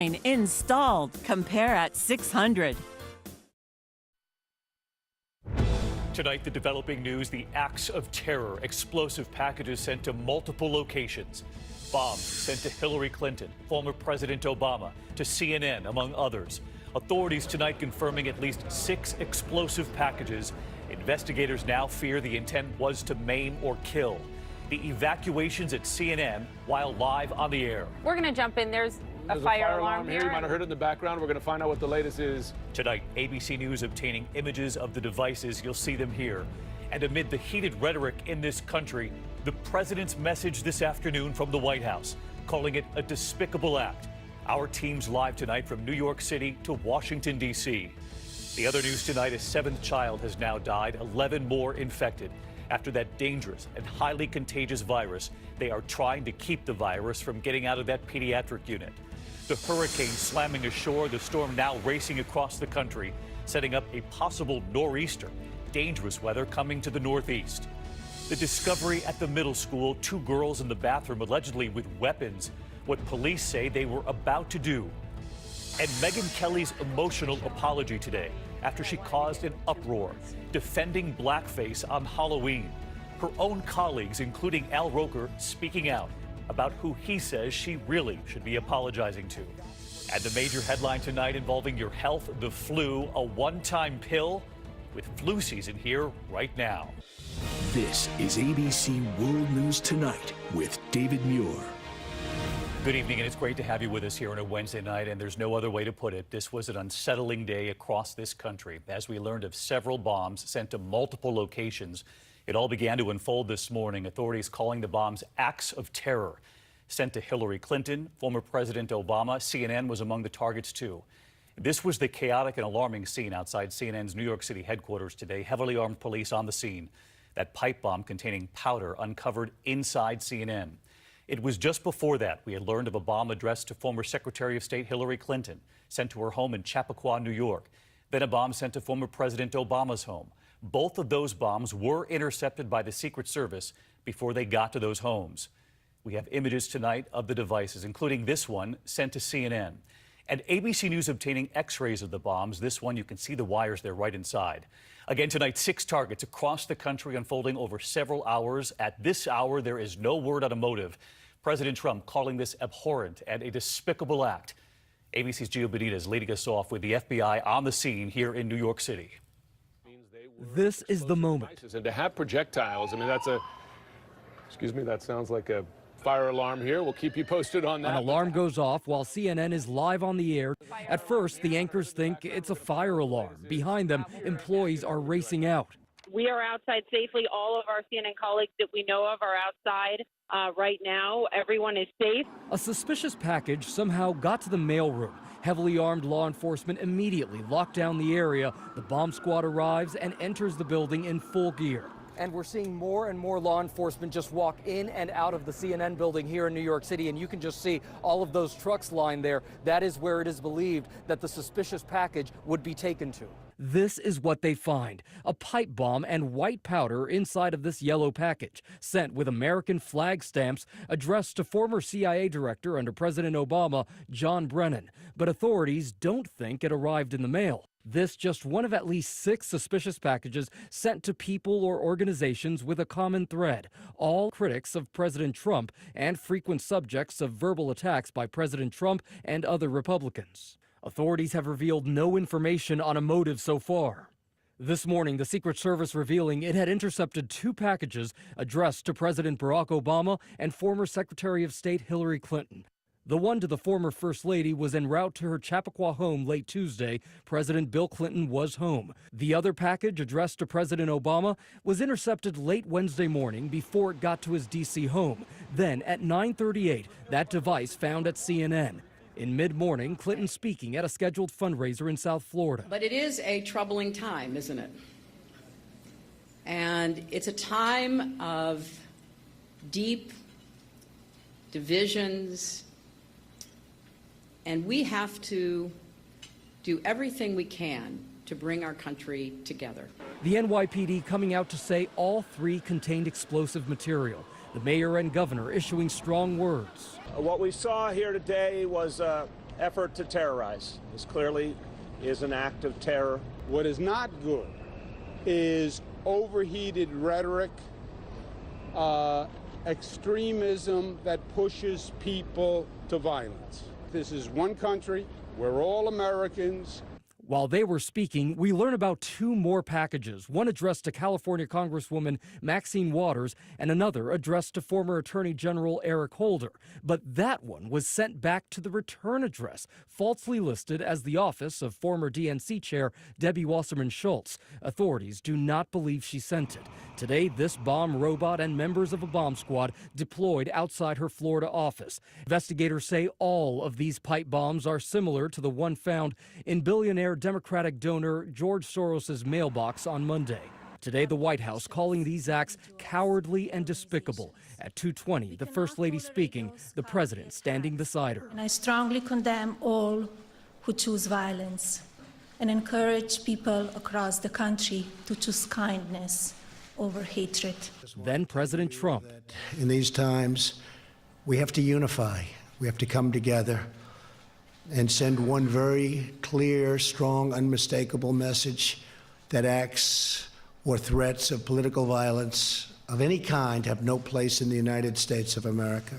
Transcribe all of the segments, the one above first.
Installed. Compare at 600. Tonight, the developing news, the acts of terror, explosive packages sent to multiple locations, bombs sent to Hillary Clinton, former President Obama, to CNN, among others. Authorities tonight confirming at least 6 explosive packages. Investigators now fear the intent was to maim or kill. The evacuations at CNN while live on the air. We're going to jump in. There's a fire alarm here. You might have heard it in the background. We're going to find out what the latest is. Tonight, ABC News obtaining images of the devices. You'll see them here. And amid the heated rhetoric in this country, the president's message this afternoon from the White House, calling it a despicable act. Our team's live tonight from New York City to Washington, D.C. The other news tonight, a 7th child has now died, 11 more infected. After that dangerous and highly contagious virus, they are trying to keep the virus from getting out of that pediatric unit. The hurricane slamming ashore, the storm now racing across the country, setting up a possible nor'easter. Dangerous weather coming to the northeast. The discovery at the middle school, 2 girls in the bathroom allegedly with weapons, what police say they were about to do. And Megyn Kelly's emotional apology today after she caused an uproar, defending blackface on Halloween. Her own colleagues, including Al Roker, speaking out about who he says she really should be apologizing to. And the major headline tonight involving your health, the flu, a one-time pill with flu season here right now. This is ABC World News Tonight with David Muir. Good evening, and it's great to have you with us here on a Wednesday night, and there's no other way to put it. This was an unsettling day across this country as we learned of several bombs sent to multiple locations. It all began to unfold this morning, authorities calling the bombs acts of terror. Sent to Hillary Clinton, former President Obama. CNN was among the targets, too. This was the chaotic and alarming scene outside CNN's New York City headquarters today. Heavily armed police on the scene. That pipe bomb containing powder uncovered inside CNN. It was just before that we had learned of a bomb addressed to former Secretary of State Hillary Clinton, sent to her home in Chappaqua, New York. Then a bomb sent to former President Obama's home. Both of those bombs were intercepted by the Secret Service before they got to those homes. We have images tonight of the devices, including this one sent to CNN. And ABC News obtaining x-rays of the bombs. This one, you can see the wires there right inside. Again tonight, 6 targets across the country unfolding over several hours. At this hour, there is no word on a motive. President Trump calling this abhorrent and a despicable act. ABC's Gio Benitez leading us off with the FBI on the scene here in New York City. This is the moment. And to have projectiles, I mean, that sounds like a fire alarm here. We'll keep you posted on that. An alarm goes off while CNN is live on the air. At first, the anchors think it's a fire alarm. Behind them, employees are racing out. We are outside safely. All of our CNN colleagues that we know of are outside right now. Everyone is safe. A suspicious package somehow got to the mailroom. Heavily armed law enforcement immediately locked down the area. The bomb squad arrives and enters the building in full gear. And we're seeing more and more law enforcement just walk in and out of the CNN building here in New York City, and you can just see all of those trucks lined there. That is where it is believed that the suspicious package would be taken to. This is what they find, a pipe bomb and white powder inside of this yellow package, sent with American flag stamps addressed to former CIA director under President Obama, John Brennan. But authorities don't think it arrived in the mail. This just one of at least 6 suspicious packages sent to people or organizations with a common thread, all critics of President Trump and frequent subjects of verbal attacks by President Trump and other Republicans. Authorities have revealed no information on a motive so far. This morning, the Secret Service revealing it had intercepted 2 packages addressed to President Barack Obama and former Secretary of State Hillary Clinton. The one to the former First Lady was en route to her Chappaqua home late Tuesday. President Bill Clinton was home. The other package addressed to President Obama was intercepted late Wednesday morning before it got to his D.C. home. Then at 9:38, that device found at CNN. In mid-morning, Clinton speaking at a scheduled fundraiser in South Florida. But it is a troubling time, isn't it? And it's a time of deep divisions, and we have to do everything we can to bring our country together. The NYPD coming out to say all 3 contained explosive material. The mayor and governor issuing strong words. What we saw here today was effort to terrorize. This clearly is an act of terror. What is not good is overheated rhetoric, extremism that pushes people to violence. This is one country. We're all Americans. While they were speaking, we learn about two more packages, one addressed to California Congresswoman Maxine Waters and another addressed to former Attorney General Eric Holder. But that one was sent back to the return address, falsely listed as the office of former DNC Chair Debbie Wasserman Schultz. Authorities do not believe she sent it. Today, this bomb robot and members of a bomb squad deployed outside her Florida office. Investigators say all of these pipe bombs are similar to the one found in billionaire Democratic donor George Soros' mailbox on Monday. Today, the White House calling these acts cowardly and despicable. At 2:20, the First Lady speaking, the President standing beside her. And I strongly condemn all who choose violence and encourage people across the country to choose kindness over hatred. Then President Trump. In these times, we have to unify. We have to come together and send one very clear, strong, unmistakable message that acts or threats of political violence of any kind have no place in the United States of America.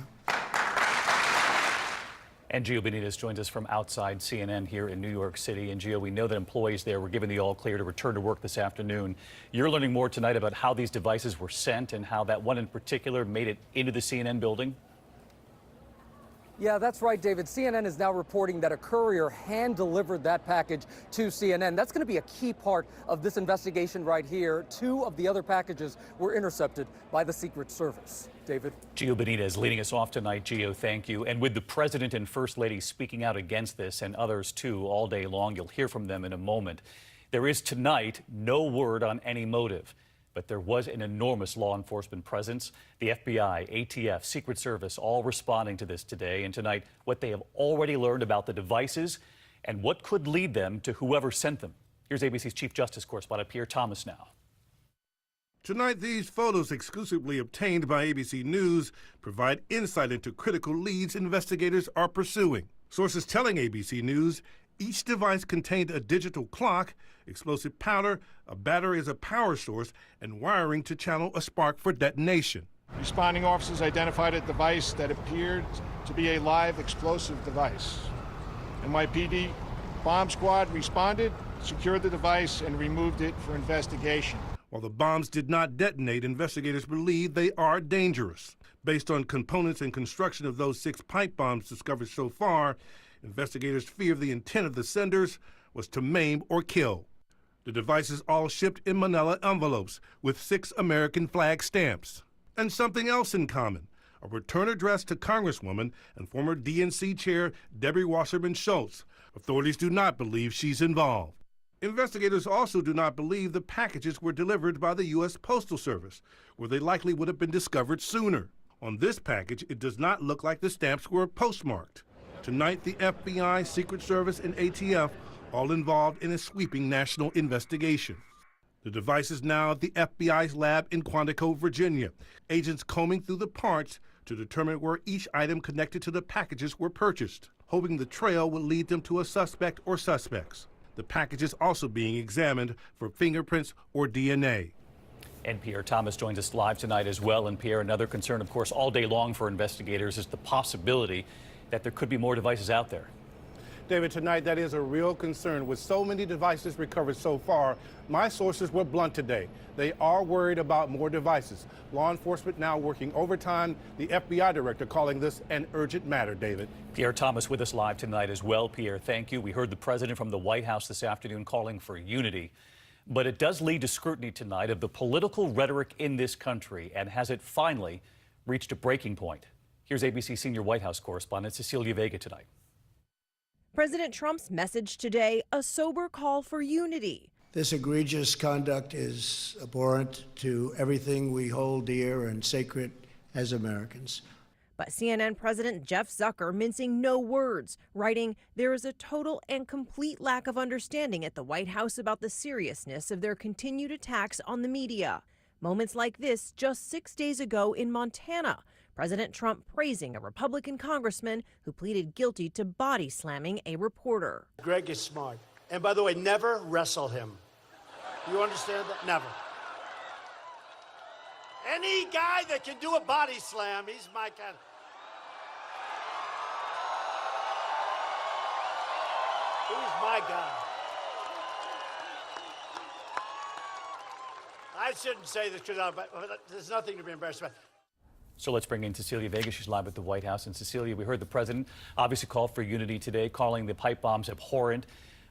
And Gio Benitez joins us from outside CNN here in New York City. And Gio, we know that employees there were given the all clear to return to work this afternoon. You're learning more tonight about how these devices were sent and how that one in particular made it into the CNN building. Yeah, that's right, David. CNN is now reporting that a courier hand-delivered that package to CNN. That's going to be a key part of this investigation right here. Two of the other packages were intercepted by the Secret Service. David? Gio Benitez leading us off tonight. Gio, thank you. And with the President and First Lady speaking out against this and others too all day long, you'll hear from them in a moment. There is tonight no word on any motive. But there was an enormous law enforcement presence. The FBI, ATF, Secret Service, all responding to this today. And tonight, what they have already learned about the devices and what could lead them to whoever sent them. Here's ABC's Chief Justice correspondent Pierre Thomas now. Tonight, these photos exclusively obtained by ABC News provide insight into critical leads investigators are pursuing. Sources telling ABC News each device contained a digital clock, explosive powder, a battery as a power source, and wiring to channel a spark for detonation. Responding officers identified a device that appeared to be a live explosive device. NYPD bomb squad responded, secured the device, and removed it for investigation. While the bombs did not detonate, investigators believe they are dangerous. Based on components and construction of those 6 pipe bombs discovered so far, investigators fear the intent of the senders was to maim or kill. The devices all shipped in manila envelopes with 6 American flag stamps. And something else in common, a return address to Congresswoman and former DNC Chair Debbie Wasserman Schultz. Authorities do not believe she's involved. Investigators also do not believe the packages were delivered by the U.S. Postal Service, where they likely would have been discovered sooner. On this package, it does not look like the stamps were postmarked. Tonight, the FBI, Secret Service, and ATF all involved in a sweeping national investigation. The device is now at the FBI's lab in Quantico, Virginia. Agents combing through the parts to determine where each item connected to the packages were purchased, hoping the trail will lead them to a suspect or suspects. The package is also being examined for fingerprints or DNA. And Pierre Thomas joins us live tonight as well. And Pierre, another concern, of course, all day long for investigators is the possibility that there could be more devices out there. David, tonight that is a real concern. With so many devices recovered so far, my sources were blunt today. They are worried about more devices. Law enforcement now working overtime. The FBI director calling this an urgent matter, David. Pierre Thomas with us live tonight as well. Pierre, thank you. We heard the president from the White House this afternoon calling for unity. But it does lead to scrutiny tonight of the political rhetoric in this country. And has it finally reached a breaking point? Here's ABC senior White House correspondent Cecilia Vega tonight. President Trump's message today, a sober call for unity. This egregious conduct is abhorrent to everything we hold dear and sacred as Americans. But CNN President Jeff Zucker mincing no words, writing, there is a total and complete lack of understanding at the White House about the seriousness of their continued attacks on the media. Moments like this just 6 days ago in Montana. President Trump praising a Republican congressman who pleaded guilty to body slamming a reporter. Greg is smart. And by the way, never wrestle him. You understand that? Never. Any guy that can do a body slam, he's my kind of... He's my guy. I shouldn't say this because there's nothing to be embarrassed about. So let's bring in Cecilia Vega. She's live at the White House. And Cecilia, we heard the president obviously call for unity today, calling the pipe bombs abhorrent.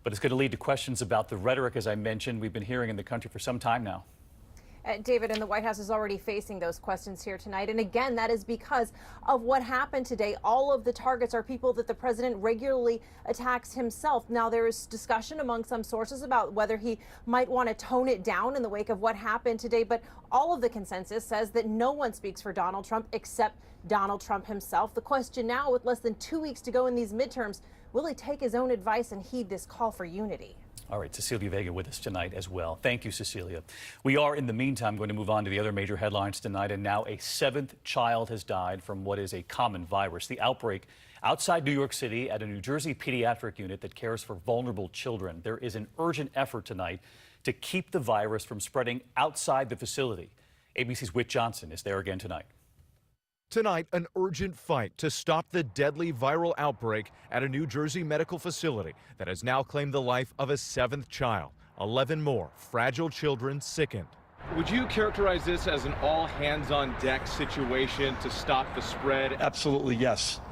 But it's going to lead to questions about the rhetoric, as I mentioned, we've been hearing in the country for some time now. David, and the White House is already facing those questions here tonight. And again, that is because of what happened today. All of the targets are people that the president regularly attacks himself. Now, there is discussion among some sources about whether he might want to tone it down in the wake of what happened today. But all of the consensus says that no one speaks for Donald Trump except Donald Trump himself. The question now, with less than 2 weeks to go in these midterms, will he take his own advice and heed this call for unity? All right, Cecilia Vega with us tonight as well. Thank you, Cecilia. We are, in the meantime, going to move on to the other major headlines tonight. And now a 7th child has died from what is a common virus. The outbreak outside New York City at a New Jersey pediatric unit that cares for vulnerable children. There is an urgent effort tonight to keep the virus from spreading outside the facility. ABC's Whit Johnson is there again tonight. Tonight, an urgent fight to stop the deadly viral outbreak at a New Jersey medical facility that has now claimed the life of a 7th child. 11 more fragile children sickened. Would you characterize this as an all-hands-on-deck situation to stop the spread? Absolutely, yes.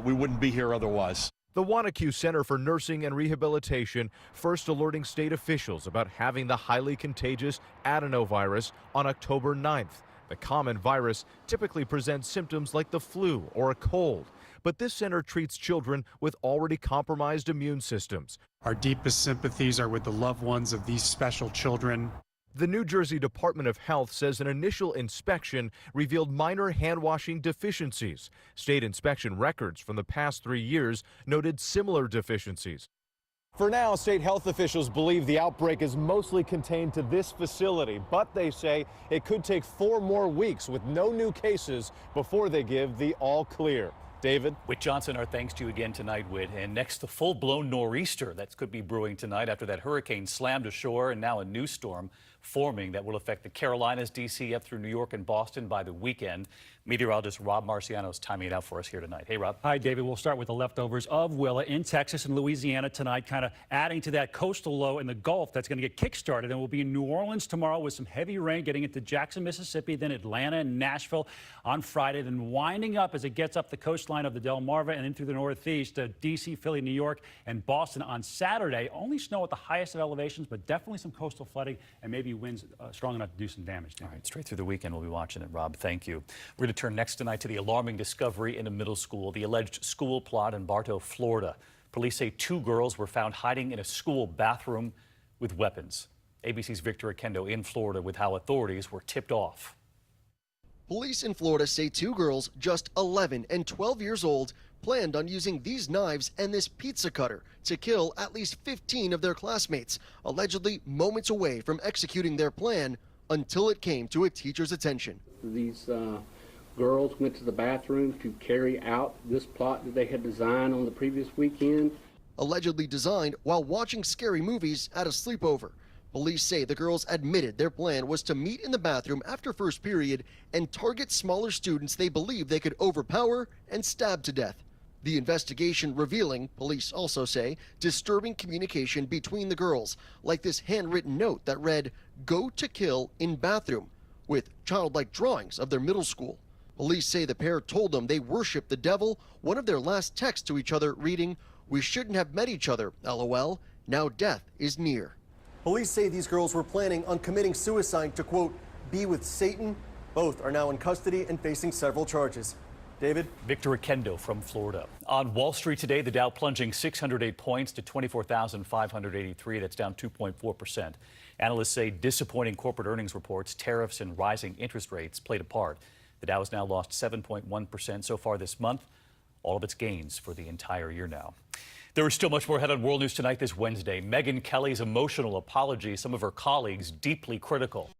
We wouldn't be here otherwise. The Wanacue Center for Nursing and Rehabilitation first alerting state officials about having the highly contagious adenovirus on October 9th. The common virus typically presents symptoms like the flu or a cold, but this center treats children with already compromised immune systems. Our deepest sympathies are with the loved ones of these special children. The New Jersey Department of Health says an initial inspection revealed minor hand-washing deficiencies. State inspection records from the past 3 years noted similar deficiencies. For now, state health officials believe the outbreak is mostly contained to this facility, but they say it could take 4 more weeks with no new cases before they give the all clear. David? Whit Johnson, our thanks to you again tonight, Whit. And next, the full-blown nor'easter that could be brewing tonight after that hurricane slammed ashore, and now a new storm forming that will affect the Carolinas, D.C., up through New York and Boston by the weekend. Meteorologist Rob Marciano is timing it out for us here tonight. Hey, Rob. Hi, David. We'll start with the leftovers of Willa in Texas and Louisiana tonight, kind of adding to that coastal low in the Gulf that's going to get kick-started. And we'll be in New Orleans tomorrow with some heavy rain getting into Jackson, Mississippi, then Atlanta and Nashville on Friday, then winding up as it gets up the coastline of the Delmarva and in through the Northeast to D.C., Philly, New York, and Boston on Saturday. Only snow at the highest of elevations, but definitely some coastal flooding and maybe winds strong enough to do some damage. All right, straight through the weekend we'll be watching it, Rob. Thank you. We're going to turn next tonight to the alarming discovery in a middle school, the alleged school plot in Bartow, Florida. Police say 2 girls were found hiding in a school bathroom with weapons. ABC's Victor Akendo in Florida with how authorities were tipped off. Police in Florida say 2 girls, just 11 and 12 years old, planned on using these knives and this pizza cutter to kill at least 15 of their classmates, allegedly moments away from executing their plan until it came to a teacher's attention. These girls went to the bathroom to carry out this plot that they had designed on the previous weekend. Allegedly designed while watching scary movies at a sleepover. Police say the girls admitted their plan was to meet in the bathroom after first period and target smaller students they believed they could overpower and stab to death. The investigation revealing, police also say, disturbing communication between the girls, like this handwritten note that read, "Go to kill in bathroom," with childlike drawings of their middle school. Police say the pair told them they worship the devil, one of their last texts to each other reading, "We shouldn't have met each other, LOL, now death is near." Police say these girls were planning on committing suicide to, quote, be with Satan. Both are now in custody and facing several charges. David? Victor Akendo from Florida. On Wall Street today, the Dow plunging 608 points to 24,583. That's down 2.4%. Analysts say disappointing corporate earnings reports, tariffs, and rising interest rates played a part. The Dow has now lost 7.1% so far this month, all of its gains for the entire year now. There is still much more ahead on World News Tonight this Wednesday. Megyn Kelly's emotional apology, some of her colleagues deeply critical.